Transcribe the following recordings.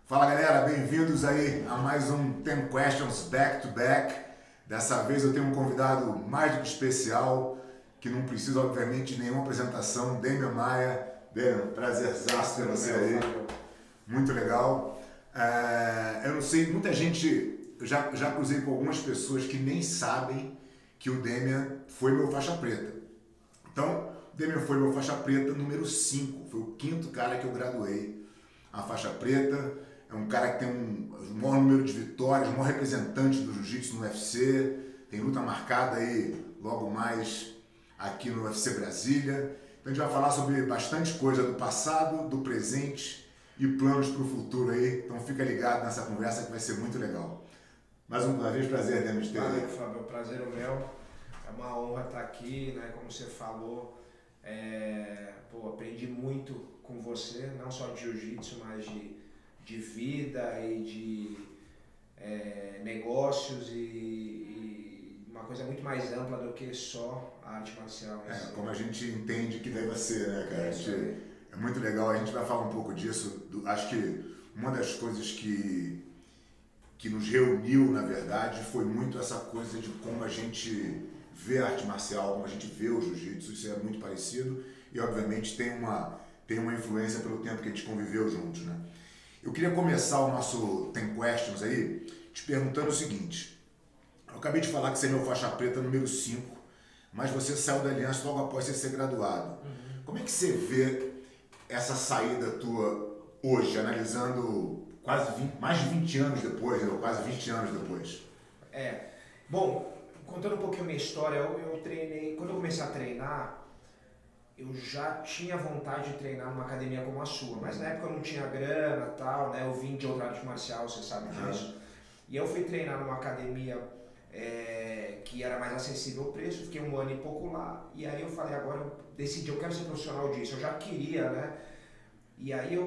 Fala galera, bem-vindos aí a mais um 10 Questions Back to Back. Dessa vez eu tenho um convidado mais do que especial, que não precisa obviamente de nenhuma apresentação, Damian Maia. Damian, prazerzaço ter você aí, muito legal. Eu não sei, muita gente, eu já cruzei com algumas pessoas que nem sabem que o Damian foi meu faixa preta. Então, o Damian foi meu faixa preta número 5, foi o 5º cara que eu graduei a faixa preta. É um cara que tem um maior número de vitórias, o maior representante do jiu-jitsu no UFC, tem luta marcada aí logo mais aqui no UFC Brasília. Então a gente vai falar sobre bastante coisa do passado, do presente e planos para o futuro aí. Então fica ligado nessa conversa que vai ser muito legal. Mais uma vez, prazer, Damian, de ter aí. Valeu, Fábio, o prazer é meu. É uma honra estar aqui, né? Como você falou, aprendi muito com você, não só de jiu-jitsu, mas de vida e de negócios e uma coisa muito mais ampla do que só a arte marcial. Como a gente entende que deve ser, né, cara? É muito legal, a gente vai falar um pouco disso. Acho que uma das coisas que nos reuniu, na verdade, foi muito essa coisa de como a gente vê a arte marcial, como a gente vê o jiu-jitsu. Isso é muito parecido e, obviamente, tem uma influência pelo tempo que a gente conviveu juntos, né? Eu queria começar o nosso 10 Questions aí te perguntando o seguinte. Eu acabei de falar que você é meu faixa preta número 5, mas você saiu da Aliança logo após você ser graduado. Como é que você vê essa saída tua hoje, analisando mais de 20 anos depois, ou quase 20 anos depois? Bom, contando um pouquinho a minha história, eu treinei, quando eu comecei a treinar, eu já tinha vontade de treinar numa academia como a sua, mas na época eu não tinha grana e tal, né? Eu vim de outra arte marcial, você sabe disso. E eu fui treinar numa academia que era mais acessível ao preço, fiquei 1 ano e pouco lá, e aí eu falei, agora eu decidi, eu quero ser profissional disso, eu já queria, né? E aí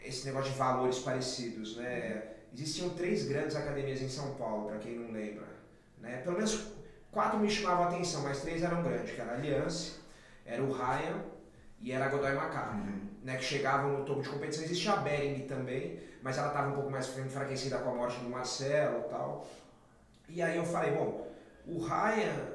esse negócio de valores parecidos, né? Existiam 3 grandes academias em São Paulo, para quem não lembra, né? Pelo menos 4 me chamavam a atenção, mas 3 eram grandes, que era a Aliança, era o Ryan e era a Godoy Macaco, né, que chegavam no topo de competição. Existia a Bering também, mas ela estava um pouco mais enfraquecida com a morte do Marcelo e tal. E aí eu falei, bom, o Ryan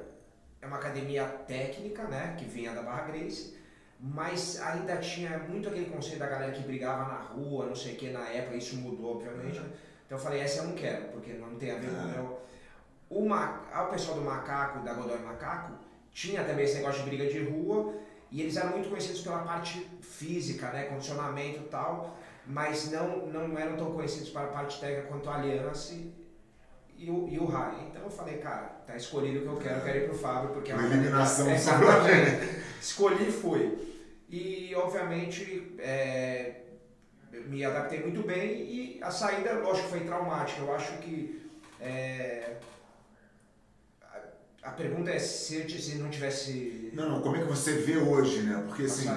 é uma academia técnica, né, que vinha da Barra Gracie, mas ainda tinha muito aquele conceito da galera que brigava na rua, não sei o que, na época, isso mudou, obviamente. Então eu falei, essa eu não quero, porque não tem a ver com o meu... O pessoal do Macaco, da Godoy Macaco, tinha também esse negócio de briga de rua e eles eram muito conhecidos pela parte física, né, condicionamento e tal, mas não eram tão conhecidos para a parte técnica quanto a Aliança e o Rai. Então eu falei, cara, tá escolhido o que eu quero ir pro Fábio, porque é uma eliminação. Escolhi e fui. E obviamente me adaptei muito bem e a saída, lógico, foi traumática. Eu acho que a pergunta é se não tivesse... Não, como é que você vê hoje, né? Porque assim,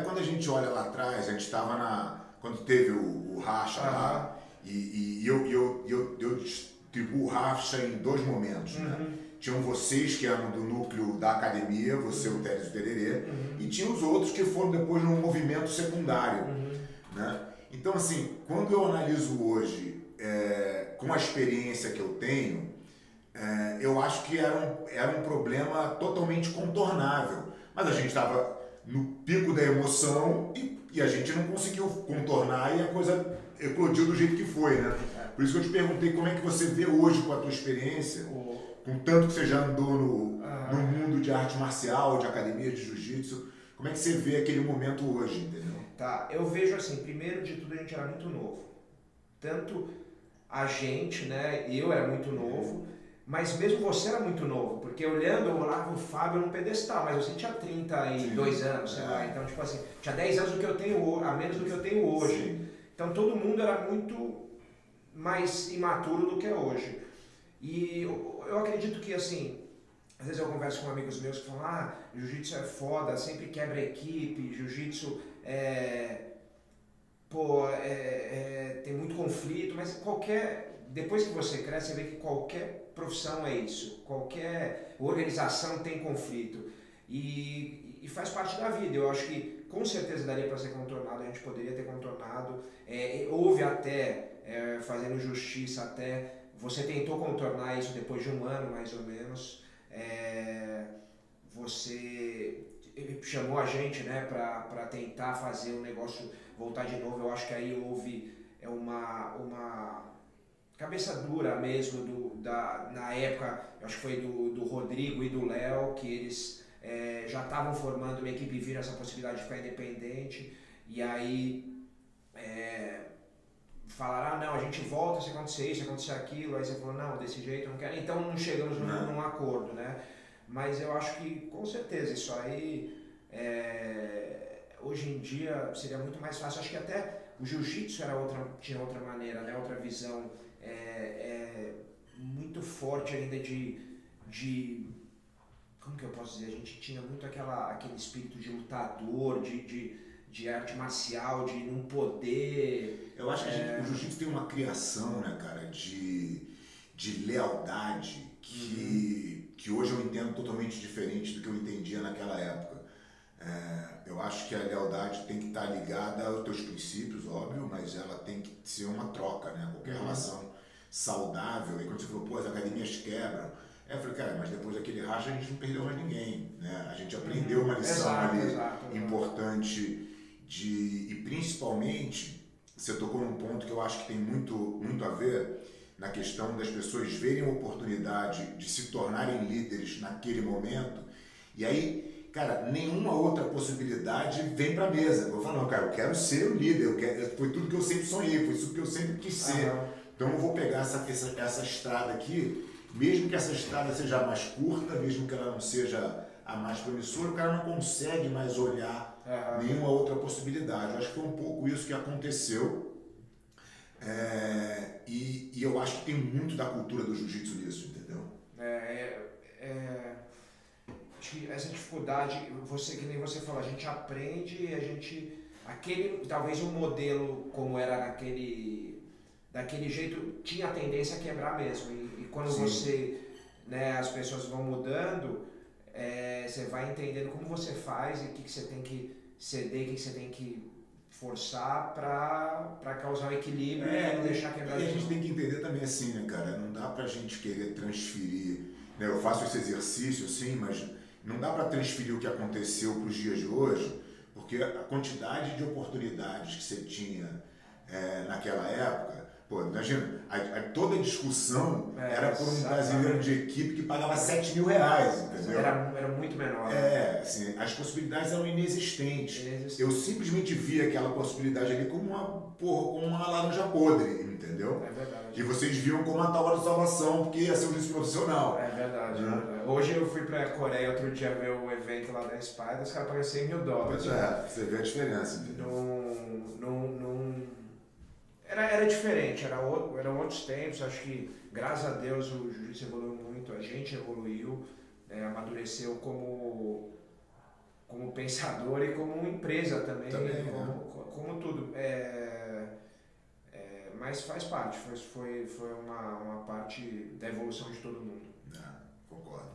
quando a gente olha lá atrás, a gente estava quando teve o racha lá, e eu distribuo o racha em 2 momentos, né? Tinham vocês que eram do núcleo da academia, você, o Teres e o Tererê, e tinha os outros que foram depois num movimento secundário, né? Então assim, quando eu analiso hoje, com a experiência que eu tenho, eu acho que era um problema totalmente contornável, mas a gente estava no pico da emoção e a gente não conseguiu contornar e a coisa eclodiu do jeito que foi, né? Por isso que eu te perguntei como é que você vê hoje com a tua experiência, com tanto que você já andou no mundo de arte marcial, de academia de jiu-jitsu, como é que você vê aquele momento hoje, entendeu? Tá, eu vejo assim, primeiro de tudo a gente era muito novo, tanto a gente, né, eu era muito novo, mas mesmo você era muito novo, porque olhando, eu olhava o Fábio num pedestal, mas você tinha 32 anos, sei lá, então tipo assim, tinha 10 anos do que eu tenho, a menos do que eu tenho hoje. Sim. Então todo mundo era muito mais imaturo do que é hoje. E eu acredito que assim, às vezes eu converso com amigos meus que falam, jiu-jitsu é foda, sempre quebra a equipe, jiu-jitsu tem muito conflito, mas depois que você cresce, você vê que qualquer profissão é isso, qualquer organização tem conflito e faz parte da vida. Eu acho que com certeza daria para ser contornado, a gente poderia ter contornado. Houve até, fazendo justiça até, você tentou contornar isso depois de um ano mais ou menos. Você chamou a gente, né, para tentar fazer o negócio voltar de novo. Eu acho que aí houve uma cabeça dura mesmo na época, eu acho que foi do Rodrigo e do Léo, que eles já estavam formando uma equipe e viram essa possibilidade de ficar independente, e aí falaram, não, a gente volta se acontecer isso, se acontecer aquilo, aí você falou, não, desse jeito eu não quero, então não chegamos num acordo, né? Mas eu acho que com certeza isso aí hoje em dia seria muito mais fácil. Acho que até o jiu-jitsu tinha outra maneira, né? Outra visão muito forte ainda de como que eu posso dizer? A gente tinha muito aquele espírito de lutador, de arte marcial, de não poder. Eu acho que o jiu-jitsu tem uma criação, né, cara, de lealdade que hoje eu entendo totalmente diferente do que eu entendia naquela época. Eu acho que a lealdade tem que estar ligada aos teus princípios, óbvio, mas ela tem que ser uma troca, né? Qualquer relação saudável. E quando você falou, pô, as academias quebram. Eu falei, cara, mas depois daquele racha a gente não perdeu mais ninguém, né? A gente aprendeu uma lição importante e principalmente, você tocou num ponto que eu acho que tem muito a ver na questão das pessoas verem a oportunidade de se tornarem líderes naquele momento, e aí, cara, nenhuma outra possibilidade vem pra mesa. Eu falo, não, cara, eu quero ser o líder, foi tudo que eu sempre sonhei, foi tudo que eu sempre quis ser. Então eu vou pegar essa estrada aqui, mesmo que essa estrada seja a mais curta, mesmo que ela não seja a mais promissora, o cara não consegue mais olhar nenhuma outra possibilidade. Eu acho que foi um pouco isso que aconteceu. E eu acho que tem muito da cultura do jiu-jitsu nisso, entendeu? Acho que essa dificuldade, que nem você falou, a gente aprende e a gente... talvez um modelo como era daquele jeito tinha a tendência a quebrar mesmo. E quando você, né, as pessoas vão mudando, você vai entendendo como você faz e o que você tem que ceder, o que você tem que forçar para causar um equilíbrio e não deixar quebrar. E a gente tem que entender também assim, né, cara? Não dá pra gente querer transferir, né? Eu faço esse exercício, sim, mas não dá pra transferir o que aconteceu pros dias de hoje, porque a quantidade de oportunidades que você tinha naquela época, pô, imagina, toda a discussão era por um brasileiro de equipe que pagava R$7 mil, entendeu? Era muito menor. Assim, as possibilidades eram inexistentes. Eu simplesmente via aquela possibilidade ali como uma laranja podre, entendeu? É verdade. E vocês viam como uma tábua de salvação, porque ia ser um juiz profissional. É verdade, é verdade. Hoje eu fui pra Coreia outro dia ver o evento lá da Spider, os caras pagam $100 mil. Pois você vê a diferença, entendeu? Era diferente, eram outros tempos. Acho que, graças a Deus, o jiu-jitsu evoluiu muito, a gente evoluiu, amadureceu como pensador e como empresa também como tudo. Mas faz parte, foi uma parte da evolução de todo mundo. Concordo.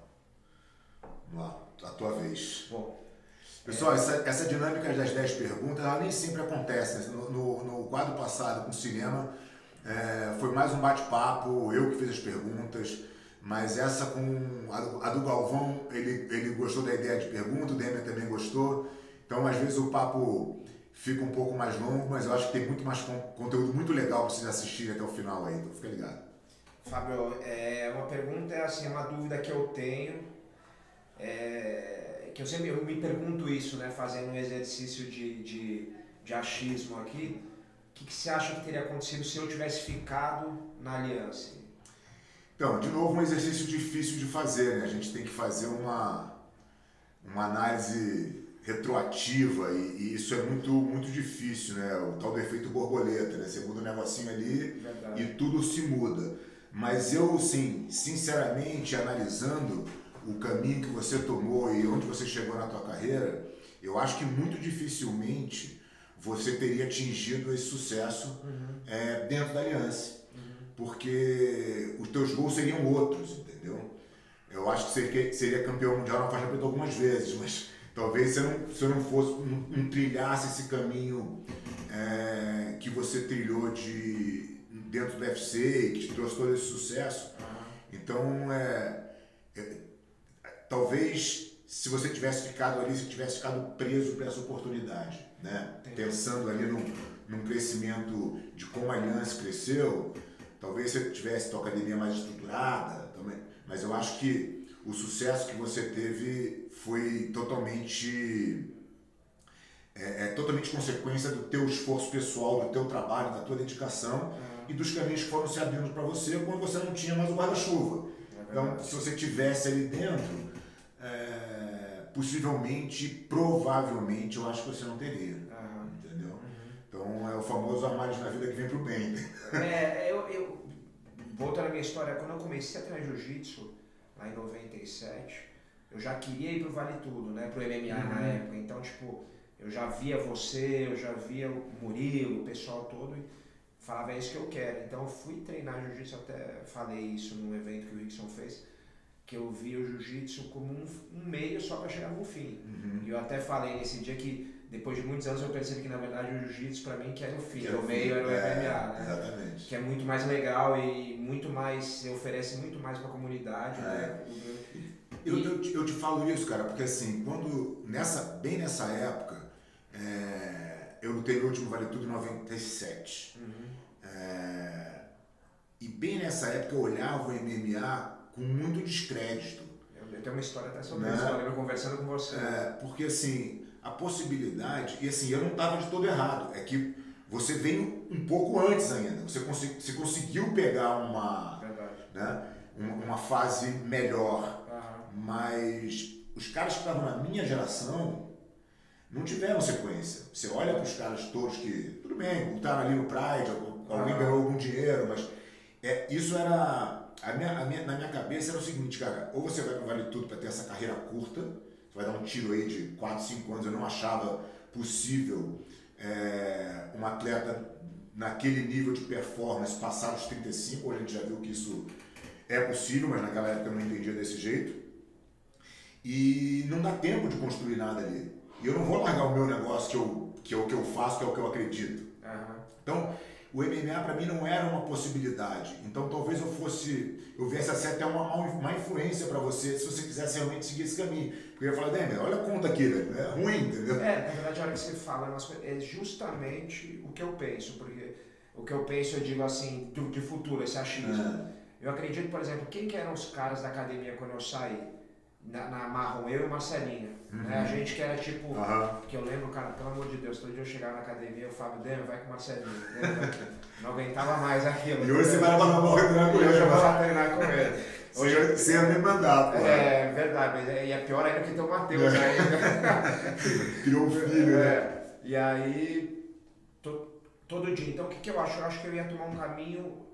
Vamos lá, a tua vez. Bom, pessoal, essa dinâmica das 10 perguntas, ela nem sempre acontece. No quadro passado com o cinema, foi mais um bate-papo, eu que fiz as perguntas, mas essa com a do Galvão, ele gostou da ideia de pergunta, o Demian também gostou, então às vezes o papo fica um pouco mais longo, mas eu acho que tem muito mais conteúdo muito legal para vocês assistirem até o final aí, então fica ligado. Fábio, uma pergunta assim, uma dúvida que eu tenho, que eu me pergunto isso, né, fazendo um exercício de achismo aqui, o que você acha que teria acontecido se eu tivesse ficado na Aliança? Então, de novo, um exercício difícil de fazer, né? A gente tem que fazer uma análise retroativa e isso é muito difícil, né? O tal do efeito borboleta, né? Você muda um negocinho ali e tudo se muda. Mas eu, sim, sinceramente, analisando o caminho que você tomou e onde você chegou na tua carreira, eu acho que muito dificilmente você teria atingido esse sucesso dentro da Aliança. Porque os teus gols seriam outros, entendeu? Eu acho que você seria campeão mundial na faixa preta algumas vezes, mas talvez você não fosse, não trilhasse esse caminho que você trilhou dentro do UFC e que te trouxe todo esse sucesso. Então, talvez se você tivesse ficado ali, se tivesse ficado preso para essa oportunidade, né? Pensando ali num crescimento de como a Aliança cresceu, talvez você tivesse tua academia mais estruturada também, mas eu acho que o sucesso que você teve foi totalmente consequência do teu esforço pessoal, do teu trabalho, da tua dedicação e dos caminhos que foram se abrindo para você quando você não tinha mais o guarda-chuva. Então, se você tivesse ali dentro, possivelmente, provavelmente, eu acho que você não teria. Entendeu? Então, é o famoso armários na vida que vem pro bem. Voltando à minha história, quando eu comecei a treinar jiu-jitsu, lá em 97, eu já queria ir pro Vale Tudo, né? Pro MMA na época. Então, tipo, eu já via você, eu já via o Murilo, o pessoal todo, e falava, é isso que eu quero. Então, eu fui treinar jiu-jitsu, até falei isso num evento que o Rickson fez, que eu vi o jiu-jitsu como um meio só para chegar no fim. E eu até falei nesse dia que, depois de muitos anos, eu percebi que, na verdade, o jiu-jitsu para mim que era o fim, o meio era o MMA, né? Exatamente. Que é muito mais legal e muito mais, oferece muito mais para a comunidade, né? Eu te falo isso, cara, porque assim, bem nessa época, eu lutei no último Vale Tudo em 97. E bem nessa época eu olhava o MMA com muito descrédito. Eu tenho uma história até sobre isso, eu lembro conversando com você. Porque assim, a possibilidade, e assim, eu não estava de todo errado, é que você veio um pouco antes ainda, você conseguiu pegar uma fase melhor, mas os caras que estavam na minha geração não tiveram sequência. Você olha para os caras todos que, tudo bem, lutaram ali no Pride, alguém ganhou algum dinheiro, mas isso era... na minha cabeça era o seguinte, cara, ou você vai para o Vale Tudo para ter essa carreira curta, você vai dar um tiro aí de 4, 5 anos, eu não achava possível um atleta naquele nível de performance passar dos 35, hoje a gente já viu que isso é possível, mas naquela época eu não entendia desse jeito, e não dá tempo de construir nada ali, e eu não vou largar o meu negócio que é o que eu faço, que é o que eu acredito. Então, o MMA para mim não era uma possibilidade. Então talvez eu viesse a ser até uma má influência para você, se você quisesse realmente seguir esse caminho. Porque eu ia falar, Demer, olha a conta aqui, né? É ruim, entendeu? Na verdade, a hora que você fala, é justamente o que eu penso. Porque o que eu penso, eu digo assim, de futuro, esse achismo. Eu acredito, por exemplo, quem que eram os caras da academia quando eu saí? Na Marrom, eu e o Marcelinho. Né? A gente que era tipo, que eu lembro, cara, pelo amor de Deus, todo dia eu chegava na academia, eu falava, Demer, vai com o Marcelinho. Não aguentava mais aquilo. E hoje você vai lá pra treinar com ele. Hoje eu vou lá treinar com ele. Hoje você ia me mandar, pô. É verdade, mas é pior ainda que tem o Matheus ainda. Criou um filho, né? E aí, todo dia. Então o que eu acho? Eu acho que eu ia tomar um caminho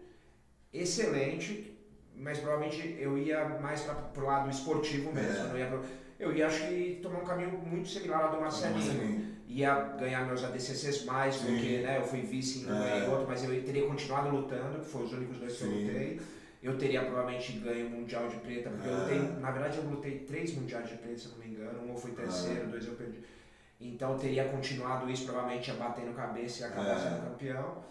excelente, mas provavelmente eu ia mais pro lado esportivo mesmo. Eu ia, acho que, tomar um caminho muito similar ao do Marcelinho. Ia ganhar meus ADCCs mais, porque eu fui vice em um e outro, mas eu teria continuado lutando, que foram os únicos dois que eu lutei. Eu teria provavelmente ganho o Mundial de Preta, porque eu lutei, na verdade eu lutei 3 Mundiais de Preta, se não me engano, um eu fui terceiro, 2 eu perdi. Então eu teria continuado isso, provavelmente ia bater no cabeça e acabar sendo campeão.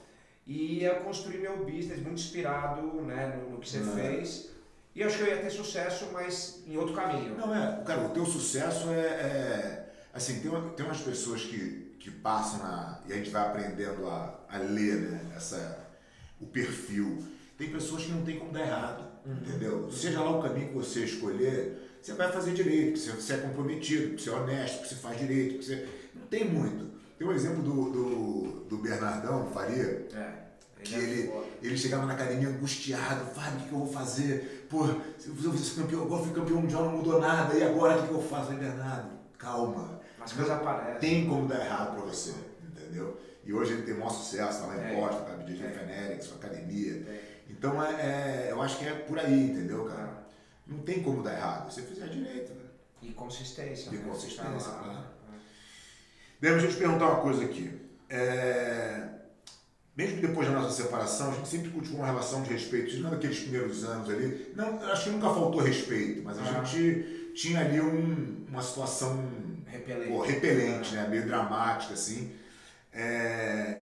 E ia construir meu business muito inspirado, né, no que você fez. E acho que eu ia ter sucesso, mas em outro caminho. Não, cara, o teu sucesso assim, tem umas pessoas que passam e a gente vai aprendendo a ler, né, o perfil. Tem pessoas que não tem como dar errado, entendeu? Seja lá o caminho que você escolher, você vai fazer direito, porque você é comprometido, porque você é honesto, porque você faz direito, porque você... Não tem muito. Tem um exemplo do Bernardão Faria, que ele chegava na academia angustiado, Fábio, o que eu vou fazer? Pô, se eu fosse campeão, agora fui campeão mundial, não mudou nada, e agora o que eu faço? Bernardo, calma. As coisas aparecem. Tem como dar errado pra você, entendeu? E hoje ele tem o maior sucesso, tá lá em Boston, tá DJ Feneric, sua academia. Então eu acho que é por aí, entendeu, cara? Não tem como dar errado, se você fizer direito, né? E consistência. E consistência, claro. Deixa eu te perguntar uma coisa aqui. Mesmo depois da nossa separação, a gente sempre cultivou uma relação de respeito, não naqueles primeiros anos ali. Não, acho que nunca faltou respeito, mas a gente tinha ali uma situação repelente, pô, repelente, né? Meio dramática, assim.